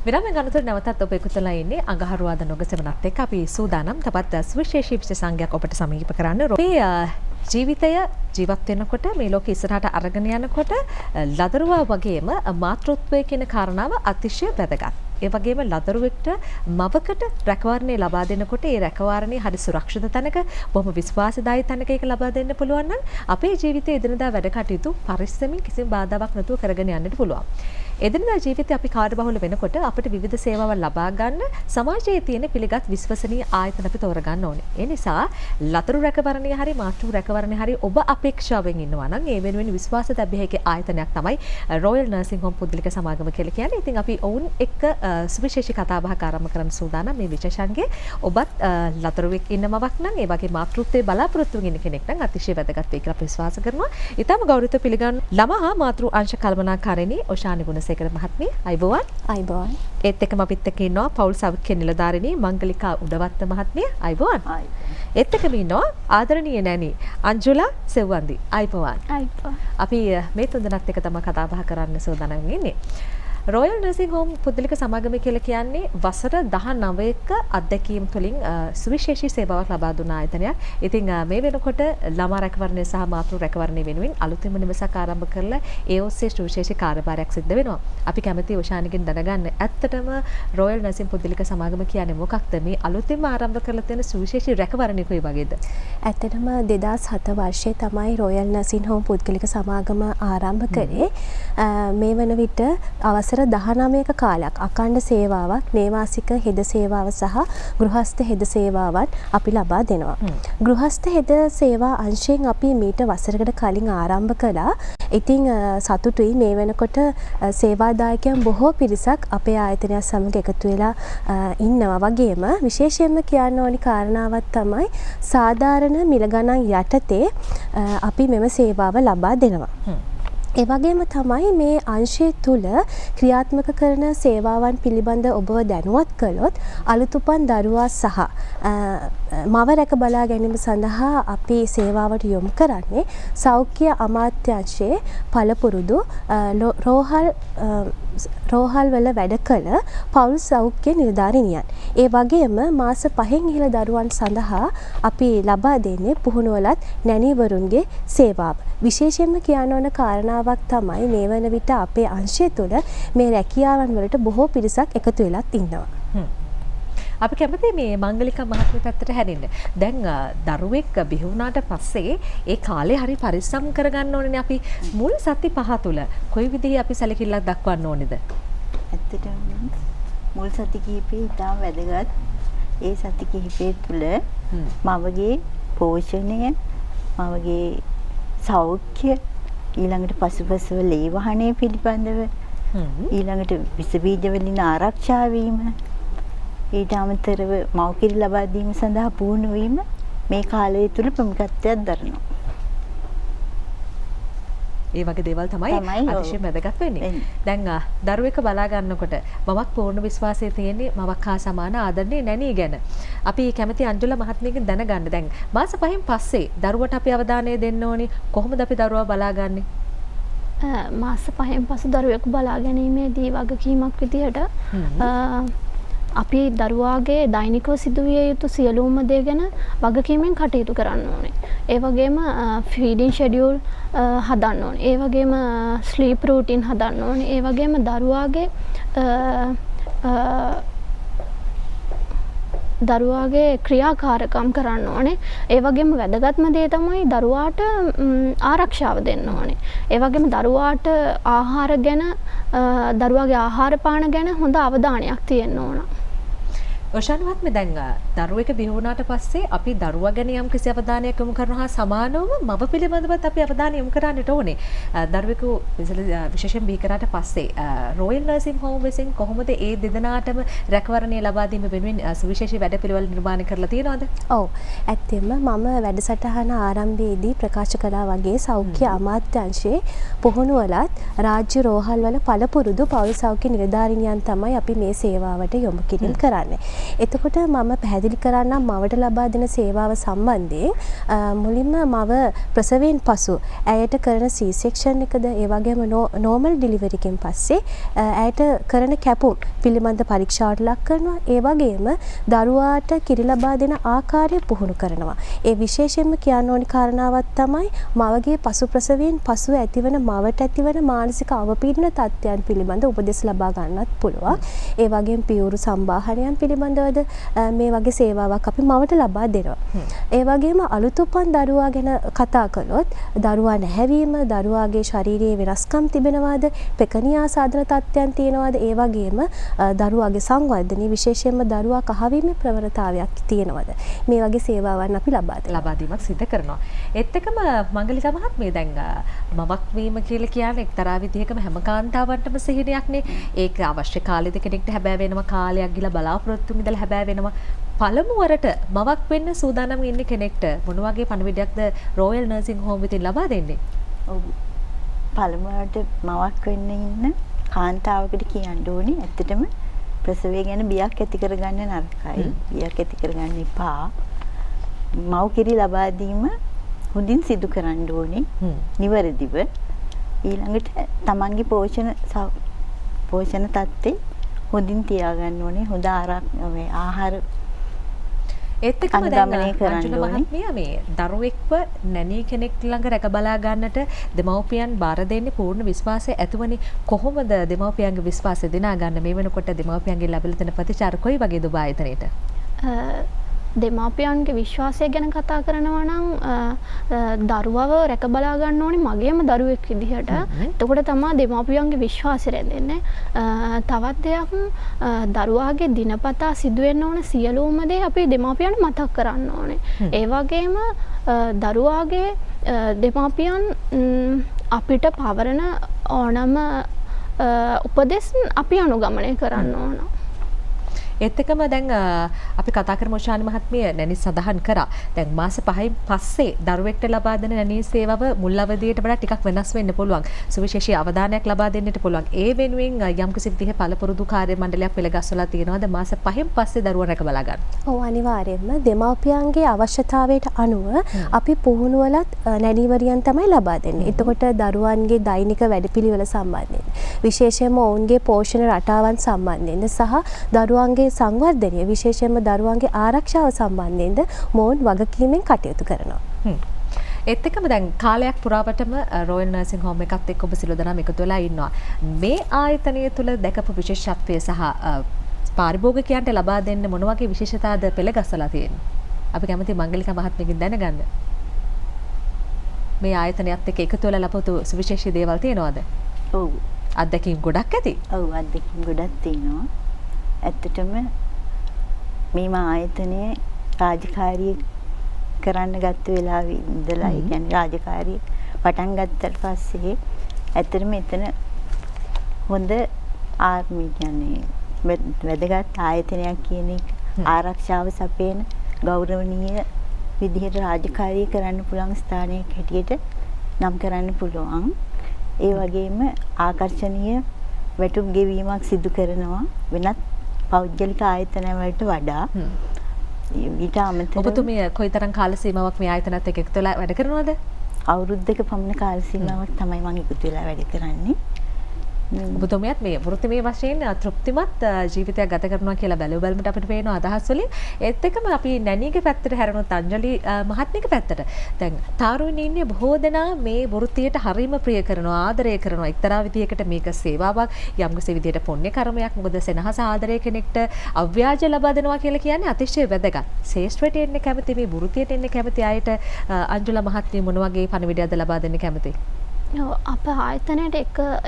විරාමයෙන් අනතුරු නැවතත් ඔබ එකතු වෙලා ඉන්නේ අඟහරුවාද නොගසෙමනත් එක්ක අපි සූදානම් තවත් සුවිශේෂී විශේෂාංගයක් ඔබට සමීප කරන්න. අපේ ජීවිතය ජීවත් වෙනකොට මේ ලෝකෙ ඉස්සරහට අරගෙන යනකොට ලදරුවා වගේම මාතෘත්වය කියන කාරණාව අතිශය වැදගත්. ඒ වගේම ලදරුවෙක්ට මවකට රැකවරණය ලබා දෙනකොට ඒ රැකවරණය හරි සුරක්ෂිත තැනක බොහොම විශ්වාසදායී තැනක ඒක ලබා දෙන්න පුළුවන් නම් අපේ ජීවිතයේ එදිනදා වැඩ කටයුතු පරිස්සමින් කිසිම බාධාවක් නැතුව කරගෙන යන්නට පුළුවන්. එදිනදා ජීවිතේ අපි කාර්යබහුල වෙනකොට අපිට විවිධ සේවාවල් ලබා ගන්න සමාජයේ තියෙන පිළිගත් විශ්වසනීය ආයතන අපි තෝරගන්න ඕනේ. ඒ නිසා ලදරු රැකවරණය හරි මාතෘ රැකවරණය හරි ඔබ අපේක්ෂාවෙන් ඉන්නවා නම් ඒ වෙනුවෙන් විශ්වාස තැබිය හැකි ආයතනයක් තමයි රොයල් නර්සිං හෝම් පුද්ගලික සමාගම කියලා කියන්නේ. ඉතින් අපි ඔවුන් එක්ක සුවිශේෂී කතාබහක් ආරම්භ කරන්න සූදානම්. මේ විශේෂාංගයේ ඔබත් ලදරුවෙක් ඉන්නමවක් නම් ඒ වගේ මාතෘත්වයේ බලාපොරොත්තු වෙන කෙනෙක් නම් අතිශය වැදගත් වෙයි කියලා අපි විශ්වාස කරනවා. ඊටම ගෞරවයෙන් පිළිගන්න ළමහා මාතෘ අංශ කළමනාකාරිණී ඔෂානි ගුණසේකර මහත්මිය අයිබෝවන්. අයිබෝවන්. ඒත් එක්කම අපිත් එක්ක ඉන්නවා පෞල් සෞඛ්‍ය නිලධාරිණී මංගලිකා උඩවත්ත මහත්මිය අයිබෝවන්. ඒත් එක්කම ඉන්නවා ආදරණීය නෑනි අංජුලා සෙව්වන්දි අයිබෝවන්. අයිබෝවන්. අපි මේ තුන්දෙනාත් එක්ක තමයි කතා බහ කරන්න සූදානම් ඉන්නේ. රොයල් නර්සිං හෝම් පුද්ගලික සමාගම කියලා කියන්නේ වසර 19ක අත්දැකීම් තුළින් සුවිශේෂී සේවාවක් ලබා දුන ආයතනයක්. ඉතින් මේ වෙනකොට ළමා රැකවරණය සහ මාතෘ රැකවරණය වෙනුවෙන් අලුතින්ම නිවසක් ආරම්භ කරලා ඒ ඔස්සේ සුවිශේෂී කාර්යභාරයක් සිද්ධ වෙනවා. අපි කැමති ඔෂානිගෙන් දැනගන්න ඇත්තටම රොයල් නර්සිං පුද්ගලික සමාගම කියන්නේ මොකක්ද? මේ අලුතින්ම ආරම්භ කරලා තියෙන සුවිශේෂී රැකවරණය කොයි වගේද? ඇත්තටම 2007 වර්ෂයේ තමයි රොයල් නර්සිං හෝම් පුද්ගලික සමාගම ආරම්භ කරේ. මේ වන විට අවසර 19ක කාලයක් අඛණ්ඩ සේවාවක් නේවාසික හෙද සේවාව සහ ගෘහස්ත හෙද සේවාවත් අපි ලබා දෙනවා. ගෘහස්ත හෙද සේවා අංශයෙන් අපි මීට වසරකට කලින් ආරම්භ කළා. ඉතින් සතුටුයි මේ වෙනකොට සේවාදායකයන් බොහෝ පිරිසක් අපේ ආයතනය සමග එකතු වෙලා ඉන්නවා. වගේම විශේෂයෙන්ම කියන්න ඕනි කාරණාවක් තමයි සාධාරණ මිල ගණන් යටතේ අපි මෙම සේවාව ලබා දෙනවා. ඒ වගේම තමයි මේ අංශය තුල ක්‍රියාත්මක කරන සේවාවන් පිළිබඳ ඔබව දැනුවත් කළොත් අලුතුපන් දරුවා සහ මව රැක බලා ගැනීම සඳහා අපි සේවාවට යොමු කරන්නේ සෞඛ්‍ය අමාත්‍යාංශයේ පළපුරුදු රෝහල් වල වැඩ කළ පෞල් සෞඛ්‍ය නිලධාරිනියන්. ඒ වගේම මාස 5න් ඉහළ දරුවන් සඳහා අපි ලබා දෙන්නේ පුහුණුවලත් නැණිවරුන්ගේ සේවාව. විශේෂයෙන්ම කියන්න ඕන කාරණාවක් තමයි මේ වන විට අපේ අංශය තුළ මේ රැකියාවන් වලට බොහෝ පිරිසක් එකතු වෙලත් ඉන්නවා. අපි කැමති මේ මංගලිකා මහත්මිය පැත්තට හැරෙන්න. දැන් දරුවෙක් බිහි වුණාට පස්සේ ඒ කාලේ හරි පරිස්සම් කරගන්න ඕනේ අපි මුල් සති 5 තුල කොයි විදිහේ අපි සැලකිල්ලක් දක්වන්න ඕනේද? ඇත්තටම මුල් සති කිහිපේ ඉතාම වැදගත්. ඒ සති කිහිපේ තුල මවගේ පෝෂණය, මවගේ සෞඛ්‍ය, ඊළඟට පසුපසව ලේ වහනය පිළිබඳව, ඊළඟට විස බීජ වලින් ආරක්ෂා වීම, ඊට අමතරව මව්කිරි ලබා දීම සඳහා පුහුණු වීම මේ කාලය තුල ප්‍රමුඛත්වයක් දරනවා. ඒ වගේ දේවල් තමයි අතිශය වැදගත් වෙන්නේ. දැන් දරුවෙක් බලා ගන්නකොට මමක් පූර්ණ විශ්වාසය තියෙන්නේ මවක් හා සමාන ආදරණීය නැණිය ගැන. අපි කැමති අංජුලා මහත්මියගෙන් දැනගන්න. දැන් මාස 5න් පස්සේ දරුවට අපි අවධානය දෙන්න ඕනේ. කොහොමද අපි දරුවා බලාගන්නේ? මාස 5න් පසු දරුවෙකු බලා ගැනීමේදී වගකීමක් විදිහට අපි දරුවාගේ දෛනිකව සිදුවිය යුතු සියලුම දේ ගැන වගකීමෙන් කටයුතු කරන්න ඕනේ. ඒ වගේම ෆීඩින් ෂෙඩියුල් හදන්න ඕනේ. ඒ වගේම ස්ලීප් රූටින් හදන්න ඕනේ. ඒ වගේම දරුවාගේ ක්‍රියාකාරකම් කරන්න ඕනේ. ඒ වගේම වැදගත්ම දේ තමයි දරුවාට ආරක්ෂාව දෙන්න ඕනේ. ඒ වගේම දරුවාට ආහාර ගැන දරුවාගේ ආහාර පාන ගැන හොඳ අවධානයක් තියෙන්න ඕන. ඔෂානවත්ම දැන් දරුවෙක් බිහි වුණාට පස්සේ අපි දරුවා ගැන යම් කිසි අවධානයක් යොමු කරනවා හා සමානවම මව පිළිබඳවත් අපි අවධානය යොමු කරන්නට ඕනේ. දරුවෙකු විශේෂයෙන් බිහි කරාට පස්සේ රොයල් නර්සිං හෝම් විසින් කොහොමද ඒ දෙදෙනාටම රැකවරණය ලබා දීම වෙනුවෙන් සුවිශේෂී වැඩපිළිවෙළ නිර්මාණය කරලා තියෙනවද? ඔව්. ඇත්තෙන්ම මම වැඩසටහන ආරම්භයේදී ප්‍රකාශ කළා වගේ සෞඛ්‍ය අමාත්‍යාංශයේ පුහුණුවලත් රාජ්‍ය රෝහල් වල පළපුරුදු පෞල් සෞඛ්‍ය නිලධාරිනියන් තමයි අපි මේ සේවාවට යොමු කිරීම කරන්නේ. එතකොට මම පැහැදිලි කරන්නම් මවට ලබා දෙන සේවාව සම්බන්ධයෙන් මුලින්ම මව ප්‍රසවයෙන් පසු ඇයට කරන C-section එකද ඒ වගේම normal delivery එකෙන් පස්සේ ඇයට කරන කැපුම් පිළිබඳ පරීක්ෂාවට ලක් කරනවා. ඒ වගේම දරුවාට කිරි ලබා දෙන ආකාරය පුහුණු කරනවා. ඒ විශේෂයෙන්ම කියන්න ඕනි කාරණාවක් තමයි මවගේ පසු ප්‍රසවයෙන් පසු ඇතිවන මවට ඇතිවන මානසික අවපීඩන තත්ත්වයන් පිළිබඳ උපදෙස් ලබා ගන්නත් පුළුවන්. ඒ වගේම පියවරු සම්බාහනයන් පිළිබඳවද මේ වගේ සේවාවක් අපි මවට ලබා දෙනවා. ඒ වගේම අලුත් උපන් දරුවා ගැන කතා කළොත් දරුවා නැහැවීම, දරුවාගේ ශාරීරික වෙනස්කම් තිබෙනවාද, පෙකණියා සාධන තත්ත්වයන් තියෙනවාද, ඒ වගේම දරුවාගේ සංවර්ධනයේ විශේෂයෙන්ම දරුවා කහවීමේ ප්‍රවණතාවයක් තියෙනවාද, මේ වගේ සේවාවන් අපි ලබා දීමක් සිදු කරනවා. ඒත් එක්කම මංගලිකා මහත්මිය දැන් මවක් වීම කියලා කියන්නේ එක්තරා විදිහකම හැම කාන්තාවන්ටම සිහිනයක්නේ. ඒක අවශ්‍ය කාලෙද කෙනෙක්ට හැබෑ වෙනවා, කාලයක් ගිලා බලාපොරොත්තු ඉඳලා හැබෑ වෙනවා. පළමු වරට මවක් වෙන්න සූදානම් ඉන්න කෙනෙක්ට මොන වගේ පණිවිඩයක්ද රොයල් නර්සින් හෝම් විසින් ලබා දෙන්නේ? ඔව්. පළමු වරට මවක් වෙන්න ඉන්න කාන්තාවකට කියන්න ඕනේ ඇත්තටම ප්‍රසවය ගැන බියක් ඇති කරගන්න නරකයි. බියක් ඇති කරගන්න එපා. මව් කිරි ලබා දීම හොඳින් සිදු කරන්න ඕනේ. නිවැරදිව. ඊළඟට තමන්ගේ පෝෂණ තත්ත්වය හොඳින් තියාගන්න ඕනේ. හොඳ ආහාර ඒත් එක්කම දැන් අංජුල මහත්මිය මේ දරුවෙක්ව නැණී කෙනෙක් ළඟ රැක බලා ගන්නට දෙමව්පියන් බාර දෙන්නේ පූර්ණ විශ්වාසය ඇතුවනේ. කොහොමද දෙමව්පියන්ගේ විශ්වාසය දිනා ගන්න මේ වෙනකොට දෙමව්පියන්ගේ ලැබෙන දෙන ප්‍රතිචාර කොයි වගේද ඔබ ආයතනයේට? දෙමාපියන්ගේ විශ්වාසය ගැන කතා කරනවා නම් දරුවව රැක බලා ගන්න ඕනේ මගේම දරුවෙක් විදිහට. එතකොට තමයි දෙමාපියන්ගේ විශ්වාසය රැඳෙන්නේ. තවත් දෙයක් දරුවාගේ දිනපතා සිදුවෙන්න ඕන සියලුම දේ අපි දෙමාපියන්ට මතක් කරන්න ඕනේ. ඒ වගේම දරුවාගේ දෙමාපියන් අපිට පවරන ඕනම උපදෙස් අපි අනුගමනය කරන්න ඕන. ඒත් එක්කම දැන් අපි කතා කරමු ශානි මහත්මිය නැණි සඳහන් කරා. දැන් මාස 5න් පස්සේ දරුවෙක්ට ලබා දෙන නැණි සේවාව මුල් අවධියට වඩා ටිකක් වෙනස් වෙන්න පුළුවන්. සුවිශේෂී අවධානයක් ලබා දෙන්නට පුළුවන්. ඒ වෙනුවෙන් යම්කිසි විදිහේ පළපුරුදු කාර්ය මණ්ඩලයක් පෙළගස්සලා තියෙනවාද මාස 5න් පස්සේ දරුවා රැක බලා ගන්න? ඔව් අනිවාර්යයෙන්ම දෙමාපියන්ගේ අවශ්‍යතාවයට අනුව අපි පුහුණුවලත් නැණිවරියන් තමයි ලබා දෙන්නේ. එතකොට දරුවන්ගේ දෛනික වැඩපිළිවෙල සම්බන්ධයෙන් විශේෂයෙන්ම ඔවුන්ගේ පෝෂණ රටාවන් සම්බන්ධයෙන් සහ දරුවන්ගේ සංවර්ධනය විශේෂයෙන්ම දරුවන්ගේ ආරක්ෂාව සම්බන්ධයෙන්ද මොවුන් වගකීමෙන් කටයුතු කරනවා. ඒත් එක්කම දැන් කාලයක් පුරාවටම රොයල් නර්සින් හෝම් එකත් එක්ක ඔබ සියලු දෙනාම එකතු වෙලා ඉන්නවා. මේ ආයතනය තුළ දැකපු විශේෂත්වය සහ පාරිභෝගිකයන්ට ලබා දෙන්න මොන වගේ විශේෂතාවද පෙළගස්සලා තියෙන්නේ? අපි කැමති මංගලිකා මහත්මියගෙන් දැනගන්න. මේ ආයතනයත් එක්ක එකතු වෙලා ලබපු සුවිශේෂී දේවල් තියෙනවද? ඔව්. අත්දැකීම් ගොඩක් ඇති. ඔව් අත්දැකීම් ගොඩක් තියෙනවා. ඇත්තටම මේ ආයතනයේ රාජකාරිය කරන්න ගත්ත වෙලාවේ ඉඳලා ඒ කියන්නේ රාජකාරිය පටන් ගත්තට පස්සේ ඇත්තටම එතන හොඳ ආර්මි කියන්නේ වැදගත් ආයතනයක් කියන එක ආරක්ෂාව සපයන ගෞරවනීය විදිහට රාජකාරිය කරන්න පුළුවන් ස්ථානයක් හැටියට නම් කරන්න පුළුවන්. ඒ වගේම ආකර්ෂණීය වැටුප් ගෙවීමක් සිදු කරනවා වෙනත් පෞද්ගලික ආයතන වලට වඩා. ඊට අමතරව ඔබතුමිය කොයිතරම් කාල සීමාවක් මේ ආයතනත් එක්ක එකතු වෙලා වැඩ කරනවද? අවුරුද්දක පමණ කාල සීමාවක් තමයි මම එකතු වෙලා වැඩ කරන්නේ. ඔබතුමියත් මේ වෘත්තිමය වශයෙන් තෘප්තිමත් ජීවිතයක් ගත කරනවා කියලා බැලුව බැලමට අපිට පේන අදහස් වලින් ඒත් එක්කම අපි නැණිගේ පැත්තට හැරෙනොත් අංජලි මහත්මියගේ පැත්තට දැන් තාරුණිය ඉන්නේ බොහෝ දෙනා මේ වෘත්තියට හරිම ප්‍රිය කරනවා ආදරය කරනවා එක්තරා විදියකට මේක සේවාවක් යම්කිසි විදියට පුණ්‍ය කර්මයක් මොකද සෙනහස ආදරය කෙනෙක්ට අව්‍යාජ ලබා දෙනවා කියලා කියන්නේ අතිශය වැදගත්. ශේෂ්ත්‍රයට එන්නේ කැමති මේ වෘත්තියට එන්නේ කැමති අයට අංජුලා මහත්මිය මොන වගේ පණිවිඩයක්ද ලබා දෙන්න කැමති? අප ආයතනයට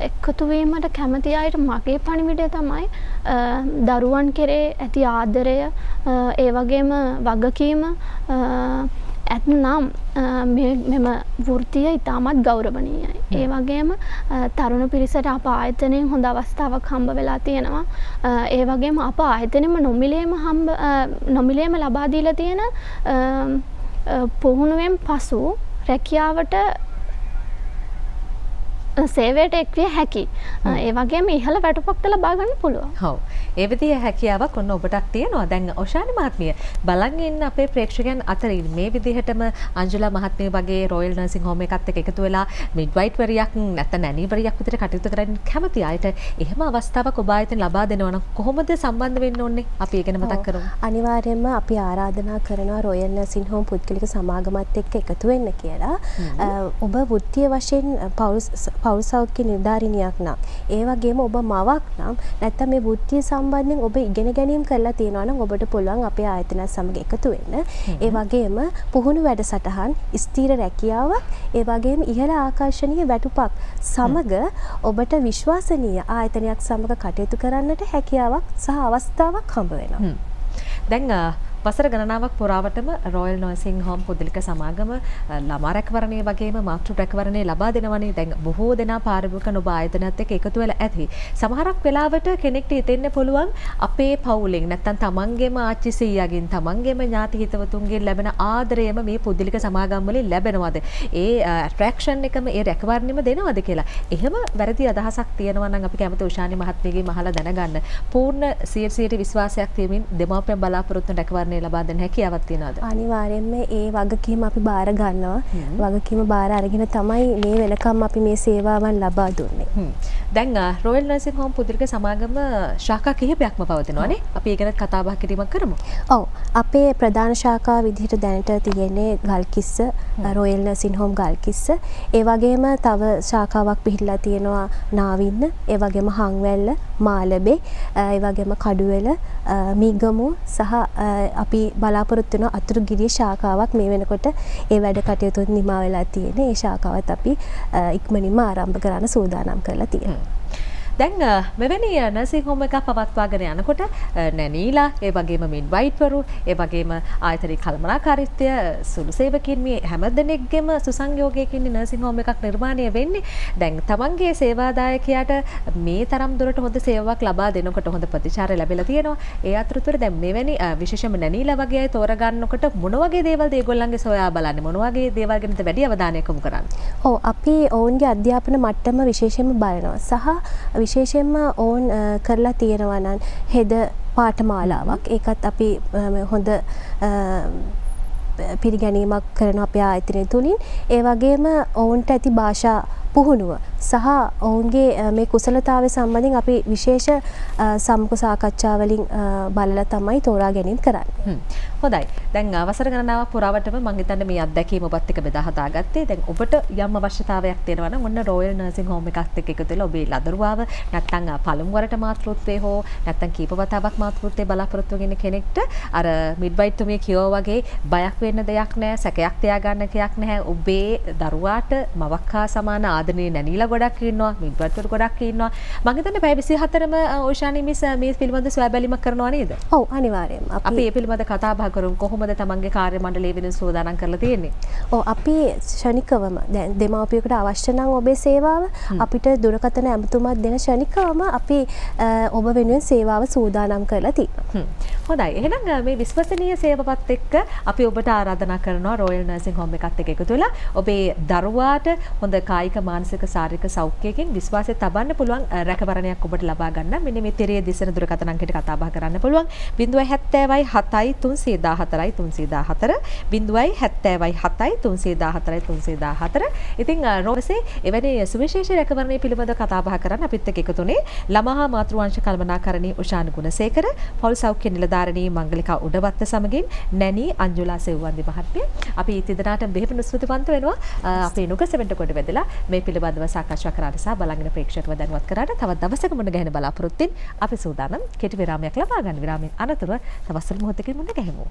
එකතු වීමට කැමති අයට මගේ පණිවිඩය තමයි දරුවන් කෙරේ ඇති ආදරය ඒ වගේම වගකීම ඇත්නම් මෙම වෘත්තිය ඉතාමත් ගෞරවනීයයි. ඒ වගේම තරුණ පිරිසට අප ආයතනයෙන් හොඳ අවස්ථාවක් හම්බ වෙලා තියෙනවා. ඒ වගේම අප ආයතනෙම නොමිලේම ලබා දීලා තියෙන පුහුණුවෙන් පසු රැකියාවට සේවයට එක්විය හැකි. ඒ වගේම ඉහළ වැටුපක්ද ලබා ගන්න පුළුවන්. හව්. ඒ විදිහේ හැකියාවක් ඔන්න ඔබටත් තියෙනවා. දැන් ඔෂානි මහත්මිය බලන් ඉන්න අපේ ප්‍රේක්ෂකයන් අතරින් මේ විදිහටම අංජුලා මහත්මිය වගේ රොයල් නර්සිං හෝම් එකත් එක්ක එකතු වෙලා මිඩ්වයිට්වරියක් නැත්නම් නැනීවරියක් විදිහට කටයුතු කරන්න කැමති අයට එහෙම අවස්ථාවක් ඔබ ආයතන ලබා දෙනවා නම් කොහොමද සම්බන්ධ වෙන්න ඕනේ? අපි ඒක ගැන මතක් කරමු. අනිවාර්යයෙන්ම අපි ආරාධනා කරනවා රොයල් නර්සිං හෝම් පුද්ගලික සමාගමත් එක්ක එකතු වෙන්න කියලා. ඔබ වෘත්තීය වශයෙන් පෞල් සෞඛ්‍ය නිලධාරිනියක් නම් ඒ වගේම ඔබ මවක් නම් නැත්නම් මේ වෘත්තීය සම්බන්ධයෙන් ඔබ ඉගෙන ගැනීම කරලා තියෙනවා නම් ඔබට පුළුවන් අපේ ආයතනත් සමග එකතු වෙන්න. ඒ වගේම පුහුණු වැඩසටහන්, ස්ථීර රැකියාවක්, ඒ වගේම ඉහළ ආකර්ෂණීය වැටුපක් සමග ඔබට විශ්වාසනීය ආයතනයක් සමග කටයුතු කරන්නට හැකියාවක් සහ අවස්ථාවක් හම්බ වෙනවා. දැන් වසර ගණනාවක් පුරාවටම රොයල් නර්සිං හෝම් පුද්ගලික සමාගම ළමා රැකවරණය වගේම මාතෘ රැකවරණය ලබා දෙනවනේ. දැන් බොහෝ දෙනා පාරිභෝගික නොබ ආයතනයත් එක්ක එකතු වෙලා ඇති. සමහරක් වෙලාවට කෙනෙක්ට හිතෙන්න පුළුවන් අපේ පවුලෙන් නැත්තම් තමන්ගේම ආච්චි සීයාගෙන් තමන්ගේම ඥාති හිතවතුන්ගෙන් ලැබෙන ආදරයම මේ පුද්ගලික සමාගම් වලින් ලැබෙනවද? ඒ ඇට්‍රැක්ෂන් එකම ඒ රැකවරණයම දෙනවද කියලා. එහෙම වැරදි අදහසක් තියෙනවා නම් අපි කැමති උෂානි මහත්මියගේ මහලා දැනගන්න. පූර්ණ 100% විශ්වාසයක් තියමින් දෙමාපියන් බලාපොරොත්තු රැකවරණය ලබා දෙන්න හැකියාවක් තියනවාද? අනිවාර්යයෙන්ම ඒ වගකීම අපි බාර ගන්නවා. වගකීම බාර අරගෙන තමයි මේ වෙනකම් අපි මේ සේවාවන් ලබා දුන්නේ. දැන් රොයල් නර්සිං හෝම් පුද්ගලික සමාගම ශාඛා කිහිපයක්ම පවතිනවානේ. අපි ඒ ගැන කතා බහ කිරීමක් කරමු. ඔව්. අපේ ප්‍රධාන ශාඛාව විදිහට දැනට තියෙන්නේ Galkissa royal nursing home Galkissa. ඒ වගේම තව ශාඛාවක් පිහිටලා තියෙනවා නාවින්න, ඒ වගේම හංවැල්ල, මාලබේ, ඒ වගේම කඩුවෙල, මීගමුව සහ අපි බලාපොරොත්තු වෙන අතුරුගිරිය ශාඛාවක් මේ වෙනකොට ඒ වැඩ කටයුතු නිමා වෙලා තියෙන. ඒ ශාඛාවත් අපි ඉක්මනින්ම ආරම්භ කරන්න සූදානම් කරලා තියෙනවා. දැන් මෙවැනි නර්සිං හෝම් එකක් පවත්වාගෙන යනකොට නැනීලා, ඒ වගේම මිඩ්වයිට්වරු, ඒ වගේම ආයතනයේ කළමනාකාරීත්වය, සුළු සේවකින් මේ හැම දෙනෙක්ගේම සුසංයෝගයකින් නර්සිං හෝම් එකක් නිර්මාණය වෙන්නේ. දැන් තමන්ගේ සේවාදායකයාට මේ තරම් දුරට හොඳ සේවාවක් ලබා දෙනකොට හොඳ ප්‍රතිචාර ලැබිලා තියෙනවා. ඒ අතරතුර දැන් මෙවැනි විශේෂම නැනීලා වගේ අය තෝරගන්නකොට මොන වගේ දේවල්ද ඒගොල්ලන්ගේ සොයා බලන්නේ? මොන වගේ දේවල් ගැනද වැඩි අවධානයක් යොමු කරන්නේ? ඔව්, අපි ඔවුන්ගේ අධ්‍යාපන මට්ටම විශේෂයෙන්ම බලනවා. සහ විශේෂයෙන්ම ඔවුන් කරලා තියෙනවා නම් හෙද පාඨමාලාවක්. ඒකත් අපි හොඳ පිළිගැනීමක් කරන අපේ ආයතනය තුලින්. ඒ වගේම ඔවුන්ට ඇති භාෂා පුහුණුව සහ ඔවුන්ගේ මේ කුසලතාවය සම්බන්ධයෙන් අපි විශේෂ සම්මුඛ සාකච්ඡා වලින් බලලා තමයි තෝරා ගැනීම කරන්නේ. හොඳයි. දැන් අවසර ගණනාවක් පුරාවටම මම හිතන්නේ මේ අත්දැකීම ඔබත් එක්ක බෙදා හදාගත්තේ. දැන් ඔබට යම් අවශ්‍යතාවයක් තියෙනවා නම් ඔන්න රොයල් නර්සිං හෝම් එකත් එක්ක එකතු වෙලා ඔබේ ලදරුවාව නැත්නම් පළමු වරට මාතෘත්වයේ හෝ නැත්නම් කීප වතාවක් මාතෘත්වයේ බලාපොරොත්තු වෙන කෙනෙක්ට අර මිඩ්වයිට් තුමිය කියෝ වගේ බයක් වෙන්න දෙයක් නැහැ, සැකයක් තියාගන්න දෙයක් නැහැ. ඔබේ දරුවාට මවක් හා සමාන ආදරණීය නැනීලා ගොඩක් ඉන්නවා, මිඩ්වයිට්වරු ගොඩක් ඉන්නවා. මම හිතන්නේ පැය 24ම ඕෂානි මිස් මේ පිළිබඳ සොයා බැලීමක් කරනවා නේද? ඔව්, අනිවාර්යයෙන්ම. අපි මේ පිළිබඳ කතා බහ කරමු. කොහොමද තමන්ගේ කාර්ය මණ්ඩලය වෙන සෝදානම් කරලා තියෙන්නේ? ඔව්, අපි ශනිකවම දැන් දෙමාපියෙකුට අවශ්‍ය නම් ඔබේ සේවාව අපිට දුරකථන ඇමතුමක් දෙන ශනිකවම අපි ඔබ වෙනුවෙන් සේවාව සූදානම් කරලා තියෙනවා. හොඳයි. එහෙනම් මේ විශ්වසනීය සේවාවත් එක්ක අපි ඔබට ආරාධනා කරනවා රොයල් නර්සිං හෝම් එකත් එක්ක එකතු වෙලා ඔබේ දරුවාට හොඳ කායික මානසික ශාරීරික සෞඛ්‍යයෙන් විශ්වාසය තබන්න පුළුවන් රැකවරණයක් ඔබට ලබා ගන්න. මෙන්න මේ තිරයේ දිසන දුරකථන අංකයට කතා බහ කරන්න පුළුවන්. 070යි 7යි 314යි 314 070යි 7යි 314යි 314. ඉතින් රෝසේ එවැනි සුවිශේෂී රැකවරණය පිළිබඳව කතා බහ කරන්න අපිත් එක්ක එකතුනේ ළමහා මාතෘවංශ කළමනාකරණී උෂාන ගුණසේකර, පෞල් සෞඛ්‍ය නිලධාරිණී මංගලිකා උඩවත්ත සමගින් නැනී අංජුලා සෙව්වන්දි මහත්මිය. අපි තිදෙනාට බෙහෙවින් ස්තුතිවන්ත වෙනවා. අපේ නුගසෙවන්ට කොට වෙදලා මේ පිළිබඳව සාකච්ඡා කරාට සහ බලංගන ප්‍රේක්ෂකව දැනුවත් කරාට තවත් දවසක මුණ ගැහෙන බලාපොරොත්තුෙන් අපි සූදානම් කෙටි විරාමයක් ලබා ගන්න. විරාමයෙන් අනතුරුව තවත් සුළු මොහොතකින් මුණ ගැහෙමු.